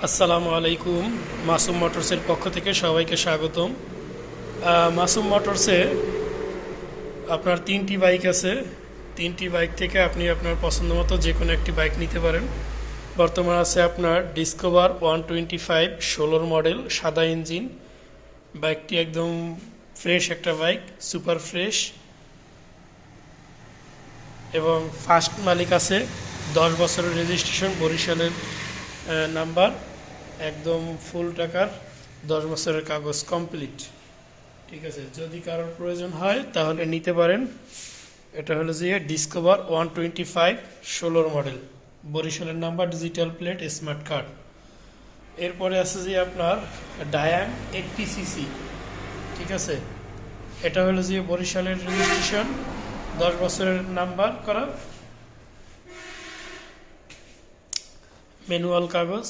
আসসালামু আলাইকুম। মাসুম মোটরসের পক্ষ থেকে সবাইকে স্বাগতম। মাসুম মোটরসে আপনার 3টি বাইক আছে। 3টি বাইক থেকে আপনি আপনার পছন্দ মতো যে কোনো একটি বাইক নিতে পারেন। বর্তমান আছে আপনার ডিসকভার 125 16 মডেল, সাদা ইঞ্জিন। বাইকটি একদম ফ্রেশ একটা বাইক, সুপার ফ্রেশ, এবং ফার্স্ট মালিক আছে। 10 বছরের রেজিস্ট্রেশন, বরিশালের নাম্বার, একদম ফুল টাকার 10 বছরের কাগজ কমপ্লিট। ঠিক আছে, যদি কারোর প্রয়োজন হয় তাহলে নিতে পারেন। এটা হলো যে ডিসকভার 125 16 মডেল, বরিশালের number, digital plate, smart card. এরপরে আছে যে আপনার ডায়াং 80cc। ঠিক আছে, এটা হলো যে বরিশালের রেজিস্ট্রেশন, 10 বছরের নাম্বার করা, ম্যানুয়াল কাগজ।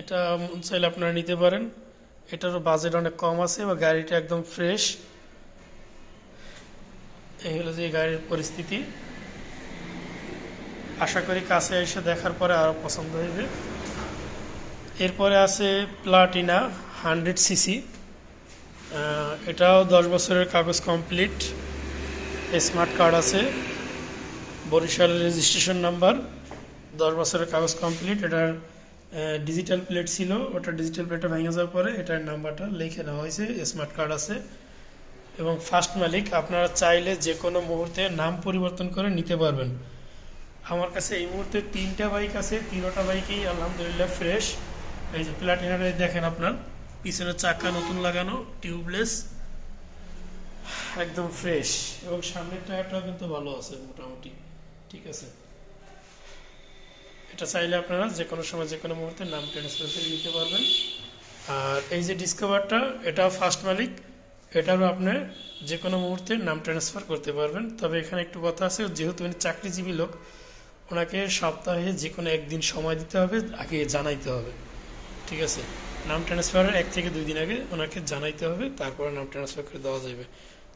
এটা মন চাইলে আপনারা নিতে পারেন। এটারও বাজেট অনেক কম আছে, বা গাড়িটা একদম ফ্রেশ। এই হলো যে গাড়ির পরিস্থিতি। আশা করি কাছে এসে দেখার পরে আরও পছন্দ হইবে। এরপরে আছে প্লাটিনা 100cc। এটাও 10 বছরের কাগজ কমপ্লিট, স্মার্ট কার্ড আছে, বরিশালের রেজিস্ট্রেশন নাম্বার, 10 বছরের কাগজ কমপ্লিট। এটার ডিজিটাল প্লেট ছিল, ওটা ডিজিটাল প্লেটটা ভেঙে যাওয়ার পরে এটার নাম্বারটা লিখে নেওয়া হয়েছে, স্মার্ট কার্ড আছে, এবং ফার্স্ট মালিক। আপনারা চাইলে যে কোনো মুহূর্তে নাম পরিবর্তন করে নিতে পারবেন। আমার কাছে এই মুহূর্তে 3টা বাইক আছে, 3টা বাইকই আলহামদুলিল্লাহ ফ্রেশ। এই যে প্লাটিনাটা দেখেন, আপনার পিছনের চাকা নতুন লাগানো, টিউবলেস, একদম ফ্রেশ, এবং সামনের টায়ারটাও কিন্তু ভালো আছে মোটামুটি। ঠিক আছে, এটা চাইলে আপনারা যে কোনো সময় যে কোনো মুহূর্তে নাম ট্রান্সফার করে নিতে পারবেন। আর এই যে ডিসকভারটা, এটাও ফার্স্ট মালিক, এটারও আপনি যে কোনো মুহূর্তে নাম ট্রান্সফার করতে পারবেন। তবে এখানে একটু কথা আছে, যেহেতু উনি চাকরিজীবী লোক, ওনাকে সপ্তাহে যে কোনো একদিন সময় দিতে হবে, আগে জানাইতে হবে। ঠিক আছে, নাম ট্রান্সফারের 1 থেকে 2 দিন আগে ওনাকে জানাইতে হবে, তারপরে নাম ট্রান্সফার করে দেওয়া যাবে।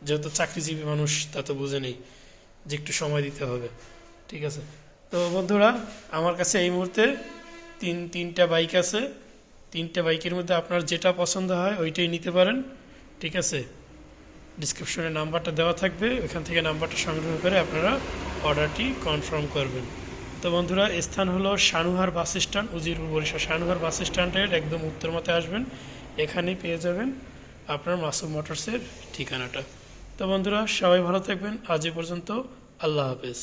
যেহেতু চাকরিজীবী মানুষ, তা তো বুঝে নেই যে একটু সময় দিতে হবে। ঠিক আছে, তো বন্ধুরা, আমার কাছে এই মুহূর্তে তিনটা বাইক আছে। 3টে বাইকের মধ্যে আপনার যেটা পছন্দ হয় ওইটাই নিতে পারেন। ঠিক আছে, ডিসক্রিপশনে নাম্বারটা দেওয়া থাকবে, ওইখান থেকে নাম্বারটা সংগ্রহ করে আপনারা অর্ডারটি কনফার্ম করবেন। তো বন্ধুরা, স্থান হলো সানুহার বাস স্ট্যান্ড, উজিরপুর, বরিশাল। সানুহার বাস স্ট্যান্ডের একদম উত্তর মতে আসবেন, এখানেই পেয়ে যাবেন আপনার মাসুম মোটরসের ঠিকানাটা। তো বন্ধুরা, সবাই ভালো থাকবেন। আজ এ পর্যন্ত, আল্লাহ হাফেজ।